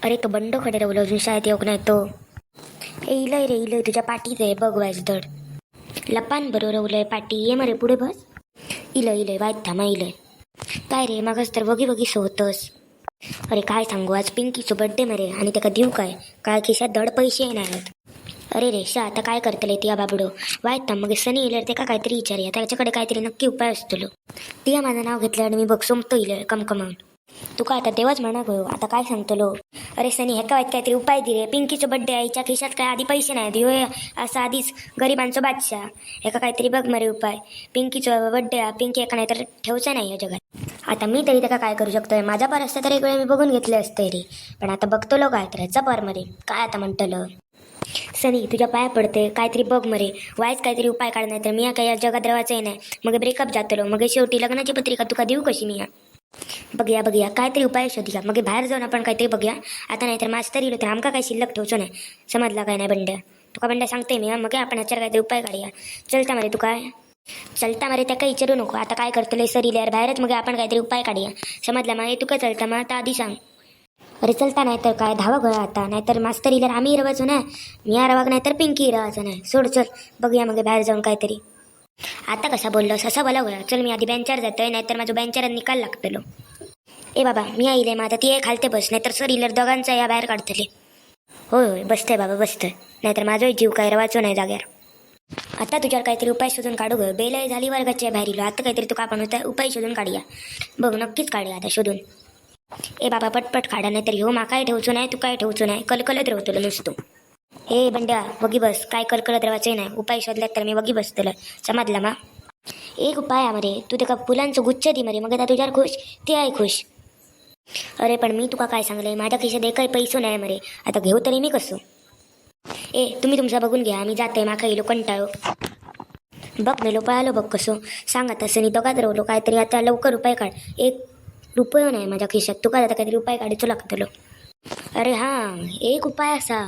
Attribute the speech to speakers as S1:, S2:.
S1: अरे तो बंडो कडे रवलो अजून शाळेत येऊक नाही तो. इलय रे इलय तुझ्या पाठीत आहे बघ वायच धड. लपान बरो रवलंय पाठी ये मरे पुढे बस. इलय इलय वाईट थांबा इलय. काय रे मागच तर बघी बघी होतस. अरे काय सांगू आज पिंकीचो बड्डे मरे आणि त्याका देऊ काय काय खिशात धड पैसे नाही आहेत. अरे रेषा आता काय करतले तिया बाबडो वाईट थांब मग सनी इलर ते का काहीतरी विचारूया त्याच्याकडे काहीतरी नक्की उपाय असतो. तिया माझं नाव घेतलं आणि मी बघ सोमतो इलय कमकमावून. तुका आता तेव्हाच म्हणा गो आता काय सांगतलो. अरे सनी ह्याका वाईट काहीतरी उपाय दिले पिंकीचं बड्डे आईच्या खिशात काय आधी पैसे नाही दिव असं आधीच गरिबांचं बादशाह. ह्याका काहीतरी बघ मरे उपाय. पिंकीचं बड्डे पिंकी एका नाही तर ठेवचा नाही या जगात. आता मी तरी त्याका काय करू शकतोय माझ्या पार असतं तर एक वेळ मी बघून घेतले असते रे पण आता बघतो काय तर ह्याचा पार मरे काय आता म्हणतलं. सनी तुझ्या पाया पडते काहीतरी बघ मरे वायच काहीतरी उपाय काढ नाही तर मी काय या जगात रवायचंही नाही मग ब्रेकअप जातलो मग शेवटी लग्नाची पत्रिका तुका देऊ कशी मी. बघूया काहीतरी उपाय शोधूया मग बाहेर जाऊन आपण काहीतरी बघूया. आता नाही तर मास्तर येलो तर आमका काही शिल्लक ठेवचो नाही समजला काय नाही बंड्या. तुका बंड्या सांगते मी मग आपण ह्याच्यावर काहीतरी उपाय काढूया. चलता मरे तू काय चलता मरे त्या काही विचारू नको आता काय करतले सर इल्यावर बाहेरच मग आपण काहीतरी उपाय काढूया समजला मग तू काय चलता मग आता आधी सांग. अरे चलता नाही तर काय धावा गळा आता नाहीतर मास्तर इल्यावर आम्ही रवायचो ना मी रवाग नाही तर पिंकी रवायचो नाही सोड चल बघूया मग बाहेर जाऊन काहीतरी. आता कसा बोललोस असं बोला गोळा चल मी आधी बेंचर जातोय नाहीतर माझं बेंचर निकाल लागतलो. ए बाबा मी आईले मग आता ती एक खालते बस नाहीतर सर इलर दोघांचा या बाहेर काढतले. होय होय बसतंय बाबा बसतंय नाहीतर माझा जीव काय रवाचो नाही जाग्यावर. आता तुझ्यावर काहीतरी उपाय शोधून काढू ग बेलय झाली वर्गाच्या बाहेर इलो आता काहीतरी तुका आपण उपाय शोधून काढूया. बघ नक्कीच काढूया आता शोधून. ए बाबा पटपट काढा नाहीतर ह्यो मा काय ठेवचो नाही तू काय ठेवचो नाही कलकलत रवतलो नुसतो. ए बंड्या बघी बस काय कलकलत रवायचे नाही उपाय शोधल्यात तर मी बघी बसतलं समजला मा. एक उपाय मरे तू त्याका फुलांचं गुच्छ दे मरे मग आता तुझ्यावर खुश ते आहे खुश. अरे पण मी तुका काय सांगले माझ्या खिशात एकही पैसो नाही मरे आता घेऊ तरी मी कसं. ए तुम्ही तुमचा बघून घ्या मी जाते माका इलो कंटाळो. बघ मेलो पळालो बघ कसं सांग आता सनी दोघात रवलो काहीतरी आता लवकर उपाय काढ. एक रुपये नाही माझ्या खिशात तुका आता काहीतरी उपाय काढायचो लागतलो. अरे हां एक उपाय असा